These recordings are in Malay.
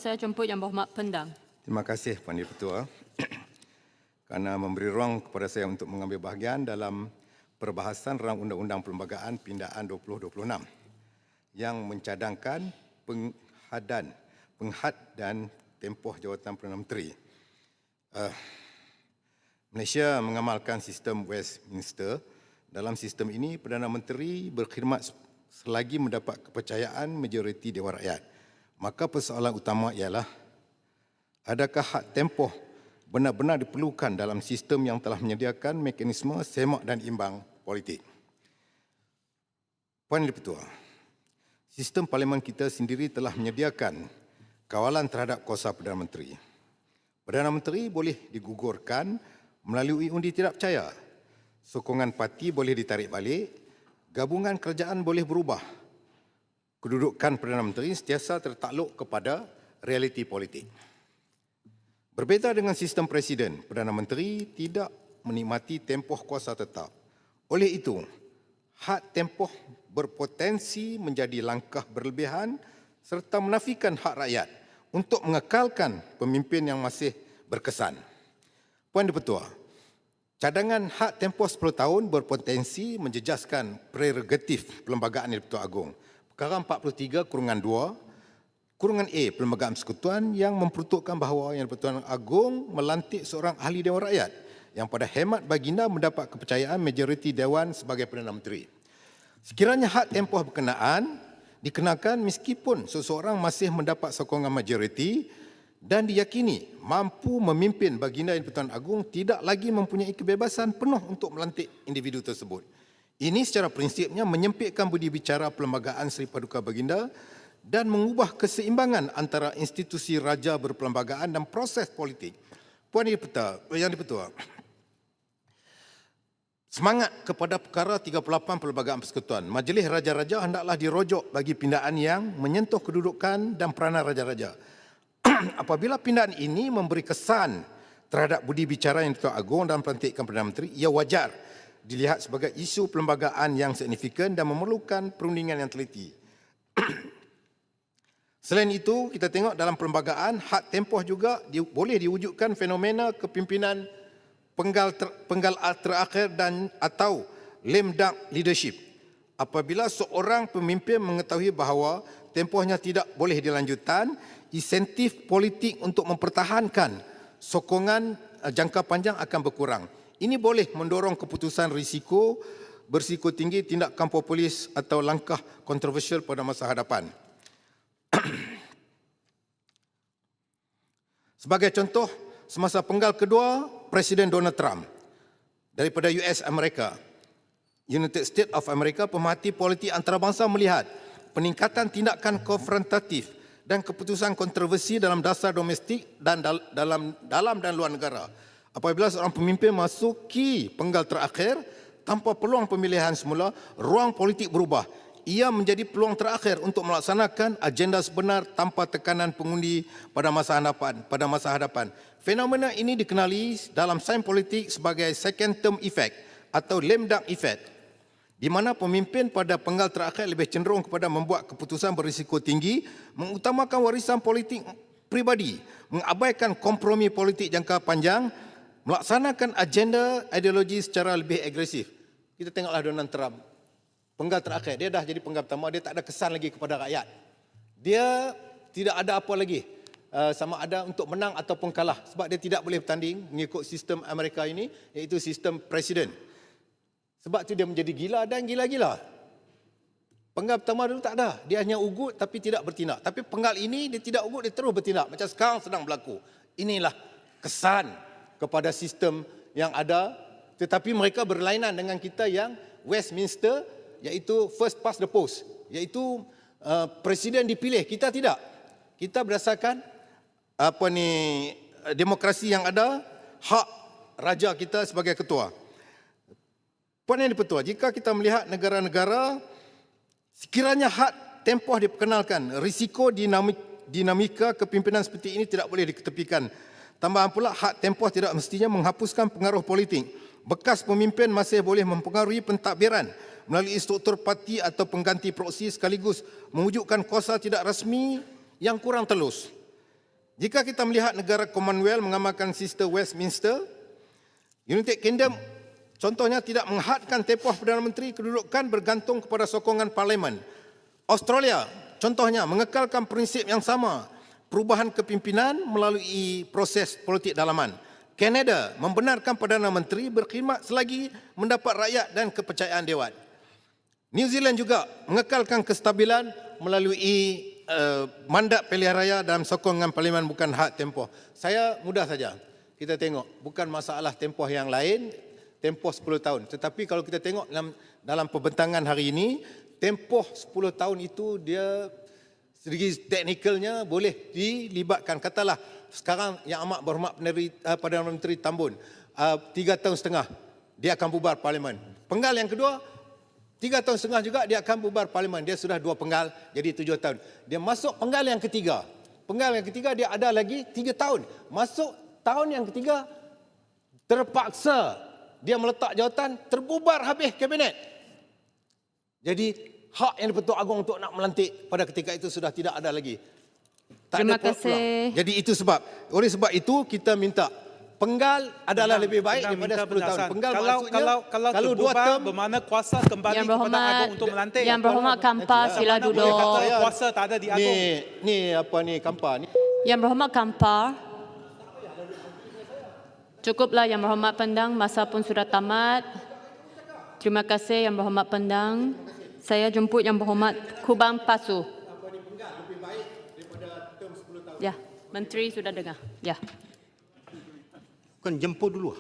Saya jemput Yang Berhormat Pendang. Terima kasih Puan Ketua kerana memberi ruang kepada saya untuk mengambil bahagian dalam perbahasan rang Undang-Undang Perlembagaan Pindaan 2026 yang mencadangkan penghad dan tempoh jawatan Perdana Menteri. Malaysia mengamalkan sistem Westminster. Dalam sistem ini, Perdana Menteri berkhidmat selagi mendapat kepercayaan majoriti Dewan Rakyat. Maka persoalan utama ialah, adakah hak tempoh benar-benar diperlukan dalam sistem yang telah menyediakan mekanisme semak dan imbang politik? Puan Ketua, sistem parlimen kita sendiri telah menyediakan kawalan terhadap kuasa Perdana Menteri. Perdana Menteri boleh digugurkan melalui undi tidak percaya. Sokongan parti boleh ditarik balik, gabungan kerajaan boleh berubah. Kedudukan Perdana Menteri sentiasa tertakluk kepada realiti politik. Berbeza dengan sistem Presiden, Perdana Menteri tidak menikmati tempoh kuasa tetap. Oleh itu, hak tempoh berpotensi menjadi langkah berlebihan serta menafikan hak rakyat untuk mengekalkan pemimpin yang masih berkesan. Puan Ketua, cadangan hak tempoh 10 tahun berpotensi menjejaskan prerogatif Perlembagaan Di-Pertuan Agong. Perkara 43/2, kurungan A Perlembagaan Persekutuan yang memperuntukkan bahawa Yang Di-Pertuan Agong melantik seorang ahli Dewan Rakyat yang pada hemat baginda mendapat kepercayaan majoriti Dewan sebagai Perdana Menteri. Sekiranya hak tempoh berkenaan dikenakan meskipun seseorang masih mendapat sokongan majoriti dan diyakini mampu memimpin baginda Yang Di-Pertuan Agong tidak lagi mempunyai kebebasan penuh untuk melantik individu tersebut. Ini secara prinsipnya menyempitkan budi bicara Perlembagaan Seri Paduka Baginda dan mengubah keseimbangan antara institusi raja berperlembagaan dan proses politik. Puan Yang Di-Pertua, semangat kepada perkara 38 Perlembagaan Persekutuan, Majlis Raja-Raja hendaklah dirojok bagi pindaan yang menyentuh kedudukan dan peranan raja-raja. Apabila pindaan ini memberi kesan terhadap budi bicara Yang Di-Pertuan Agong dalam pelantikan Perdana Menteri, ia wajar dilihat sebagai isu perlembagaan yang signifikan dan memerlukan perundingan yang teliti. Selain itu, kita tengok dalam perlembagaan, hak tempoh juga boleh diwujudkan fenomena kepimpinan penggal terakhir dan atau lame duck leadership. Apabila seorang pemimpin mengetahui bahawa tempohnya tidak boleh dilanjutkan, insentif politik untuk mempertahankan sokongan jangka panjang akan berkurang. Ini boleh mendorong keputusan berisiko tinggi, tindakan populis atau langkah kontroversial pada masa hadapan. Sebagai contoh, semasa penggal kedua Presiden Donald Trump daripada US Amerika, United States of America, pemerhati politik antarabangsa melihat peningkatan tindakan konfrontatif dan keputusan kontroversi dalam dasar domestik dan dalam dan luar negara. Apabila seorang pemimpin masuki penggal terakhir tanpa peluang pemilihan semula, ruang politik berubah. Ia menjadi peluang terakhir untuk melaksanakan agenda sebenar tanpa tekanan pengundi pada masa hadapan. Fenomena ini dikenali dalam sains politik sebagai second term effect atau lame duck effect, di mana pemimpin pada penggal terakhir lebih cenderung kepada membuat keputusan berisiko tinggi, mengutamakan warisan politik pribadi, mengabaikan kompromi politik jangka panjang, melaksanakan agenda ideologi secara lebih agresif. Kita tengoklah Donald Trump. Penggal terakhir, dia dah jadi penggal pertama, dia tak ada kesan lagi kepada rakyat. Dia tidak ada apa lagi sama ada untuk menang ataupun kalah. Sebab dia tidak boleh bertanding mengikut sistem Amerika ini, iaitu sistem presiden. Sebab itu dia menjadi gila dan gila-gila. Penggal pertama dulu tak ada. Dia hanya ugut tapi tidak bertindak. Tapi penggal ini dia tidak ugut, dia terus bertindak. Macam sekarang sedang berlaku. Inilah kesan kepada sistem yang ada, tetapi mereka berlainan dengan kita yang Westminster, iaitu first past the post, iaitu presiden dipilih, kita tidak. Kita berdasarkan demokrasi yang ada, hak raja kita sebagai ketua. Puan Yang Di-Pertua, jika kita melihat negara-negara, sekiranya hak tempoh diperkenalkan, risiko dinamika kepimpinan seperti ini tidak boleh diketepikan. Tambahan pula, hak tempoh tidak mestinya menghapuskan pengaruh politik. Bekas pemimpin masih boleh mempengaruhi pentadbiran melalui struktur parti atau pengganti proksi sekaligus mewujudkan kuasa tidak rasmi yang kurang telus. Jika kita melihat negara Commonwealth mengamalkan sistem Westminster, United Kingdom contohnya tidak menghadkan tempoh Perdana Menteri, kedudukan bergantung kepada sokongan Parlimen. Australia contohnya mengekalkan prinsip yang sama, perubahan kepimpinan melalui proses politik dalaman. Kanada membenarkan Perdana Menteri berkhidmat selagi mendapat rakyat dan kepercayaan Dewan. New Zealand juga mengekalkan kestabilan melalui mandat pilihan raya dan sokongan Parlimen bukan had tempoh. Saya mudah saja. Kita tengok, bukan masalah tempoh yang lain, tempoh 10 tahun. Tetapi kalau kita tengok dalam pembentangan hari ini, tempoh 10 tahun itu dia segi teknikalnya boleh dilibatkan. Katalah sekarang yang amat berhormat Perdana Menteri Tambun, 3 tahun setengah dia akan bubar Parlimen. Penggal yang kedua, 3 tahun setengah juga dia akan bubar Parlimen. Dia sudah 2 penggal, jadi 7 tahun. Dia masuk penggal yang ketiga. Penggal yang ketiga dia ada lagi 3 tahun. Masuk tahun yang ketiga, terpaksa dia meletak jawatan, terbubar habis kabinet. Jadi hak yang di-Pertuan Agong untuk nak melantik pada ketika itu sudah tidak ada lagi. Terima kasih. Jadi itu sebab. Oleh sebab itu kita minta penggal adalah lebih baik daripada 10 tahun. Penggal kalau 2 term bermakna kuasa kembali kepada Agong untuk melantik. Yang berhormat Kampar sila duduk. Kuasa tak ada di Agong. Ni apa ni Kampar ni. Yang berhormat Kampar. Cukuplah Yang berhormat Pendang, masa pun sudah tamat. Terima kasih Yang berhormat Pendang. Saya jemput Yang berhormat Kubang Pasu. Ya, Menteri sudah dengar. Ya. Bukan jemput dulu.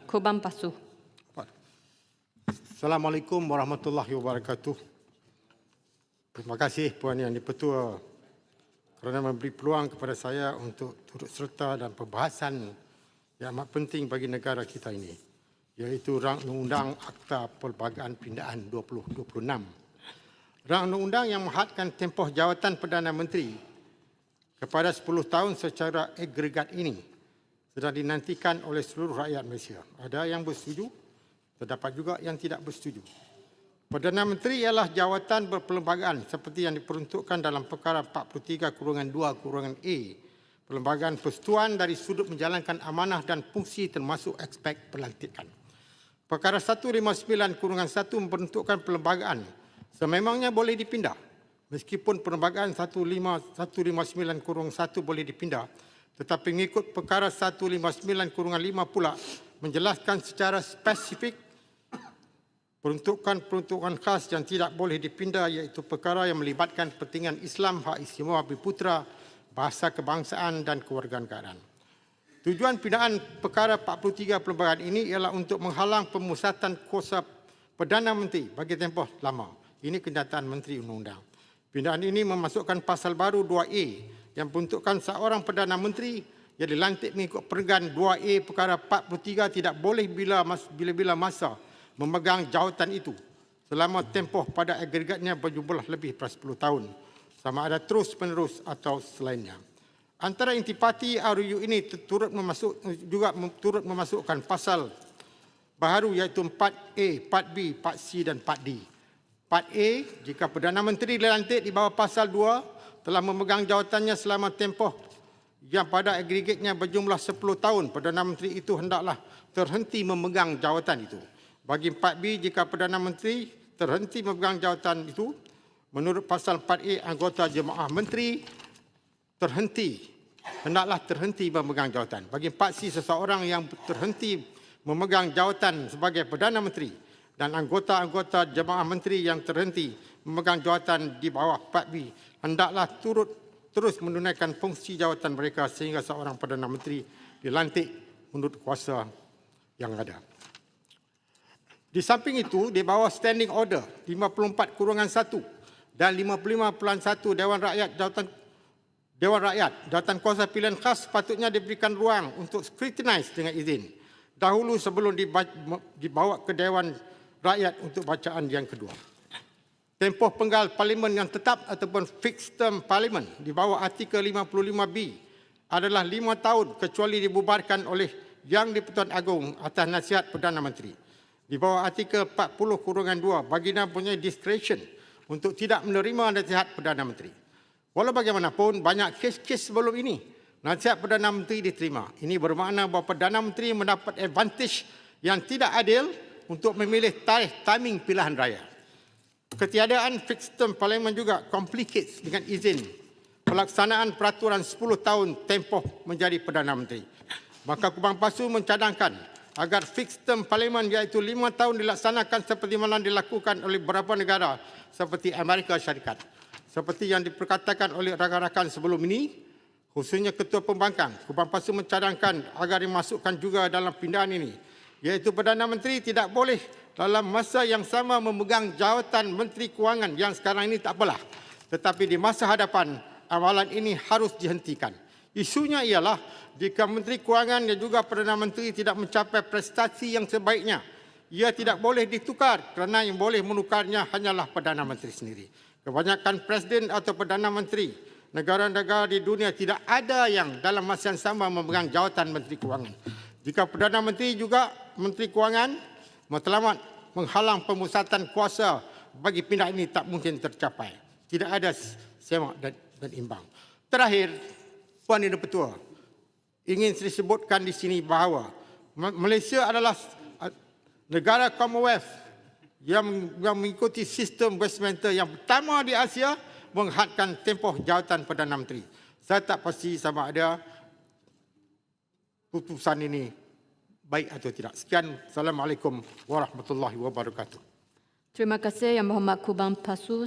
Kubang Pasu. Assalamualaikum warahmatullahi wabarakatuh. Terima kasih Puan Yang di-Pertua kerana memberi peluang kepada saya untuk turut serta dalam perbahasan yang amat penting bagi negara kita ini, iaitu Rang Undang-Undang Akta Perlembagaan Pindaan 2026. Rang Undang-Undang yang menghadkan tempoh jawatan Perdana Menteri kepada 10 tahun secara agregat ini sedang dinantikan oleh seluruh rakyat Malaysia. Ada yang bersetuju, terdapat juga yang tidak bersetuju. Perdana Menteri ialah jawatan berperlembagaan seperti yang diperuntukkan dalam perkara 43/2/A, perlembagaan persekutuan dari sudut menjalankan amanah dan fungsi termasuk aspek pelantikan. Perkara 159/1 memperuntukkan perlembagaan sememangnya boleh dipindah. Meskipun perlembagaan 159/1 boleh dipindah, tetapi mengikut perkara 159/5 pula menjelaskan secara spesifik peruntukan khas yang tidak boleh dipindah, iaitu perkara yang melibatkan kepentingan Islam, hak istimewa Bumi-Putera, bahasa kebangsaan dan kewarganegaraan. Tujuan pindaan perkara 43 perlembagaan ini ialah untuk menghalang pemusatan kuasa Perdana Menteri bagi tempoh lama. Ini kenyataan Menteri Undang-Undang. Pindaan ini memasukkan pasal baru 2A yang peruntukkan seorang Perdana Menteri yang dilantik mengikut perenggan 2A perkara 43 tidak boleh bila-bila masa memegang jawatan itu selama tempoh pada agregatnya berjumlah lebih daripada 10 tahun, sama ada terus-menerus atau selainnya. Antara intipati RUU ini turut memasukkan pasal baru iaitu 4A, 4B, 4C dan 4D. 4A, jika Perdana Menteri dilantik di bawah pasal 2 telah memegang jawatannya selama tempoh yang pada agregatnya berjumlah 10 tahun, Perdana Menteri itu hendaklah terhenti memegang jawatan itu. Bagi 4B, jika Perdana Menteri terhenti memegang jawatan itu, menurut pasal 4A, anggota Jemaah Menteri hendaklah terhenti memegang jawatan. Bagi 4C, seseorang yang terhenti memegang jawatan sebagai Perdana Menteri dan anggota-anggota Jemaah Menteri yang terhenti memegang jawatan di bawah 4B hendaklah terus menunaikan fungsi jawatan mereka sehingga seorang Perdana Menteri dilantik menurut kuasa yang ada. Di samping itu, di bawah Standing Order 54/1 dan 55/1 Dewan Rakyat, jawatan kuasa pilihan khas sepatutnya diberikan ruang untuk scrutinize dengan izin dahulu sebelum dibawa ke Dewan Rakyat untuk bacaan yang kedua. Tempoh penggal Parlimen yang tetap ataupun fixed term Parlimen di bawah artikel 55B adalah 5 tahun kecuali dibubarkan oleh Yang di-Pertuan Agong atas nasihat Perdana Menteri. Di bawah artikel 40/2, baginda mempunyai discretion untuk tidak menerima nasihat Perdana Menteri. Walau bagaimanapun, banyak kes-kes sebelum ini, nasihat Perdana Menteri diterima. Ini bermakna bahawa Perdana Menteri mendapat advantage yang tidak adil untuk memilih tarikh timing pilihan raya. Ketiadaan fixed term parlimen juga complicates dengan izin pelaksanaan peraturan 10 tahun tempoh menjadi Perdana Menteri. Maka Kubang Pasu mencadangkan agar fixed term parlimen iaitu 5 tahun dilaksanakan seperti mana dilakukan oleh beberapa negara seperti Amerika Syarikat. Seperti yang diperkatakan oleh rakan-rakan sebelum ini, khususnya Ketua Pembangkang, Kubang Pasu mencadangkan agar dimasukkan juga dalam pindahan ini, iaitu Perdana Menteri tidak boleh dalam masa yang sama memegang jawatan Menteri Kewangan yang sekarang ini tak apalah. Tetapi di masa hadapan, amalan ini harus dihentikan. Isunya ialah jika Menteri Kewangan dan juga Perdana Menteri tidak mencapai prestasi yang sebaiknya, ia tidak boleh ditukar kerana yang boleh menukarnya hanyalah Perdana Menteri sendiri. Kebanyakan Presiden atau Perdana Menteri negara-negara di dunia tidak ada yang dalam masa yang sama memegang jawatan Menteri Kewangan. Jika Perdana Menteri juga Menteri Kewangan matlamat menghalang pemusatan kuasa bagi pindah ini tak mungkin tercapai. Tidak ada semak dan imbang. Terakhir, Puan dan Petua, ingin saya sebutkan di sini bahawa Malaysia adalah negara Commonwealth yang mengikuti sistem Westminster yang pertama di Asia menghadkan tempoh jawatan Perdana Menteri. Saya tak pasti sama ada putusan ini baik atau tidak. Sekian. Assalamualaikum warahmatullahi wabarakatuh. Terima kasih Yang Berhormat Kubang Pasu.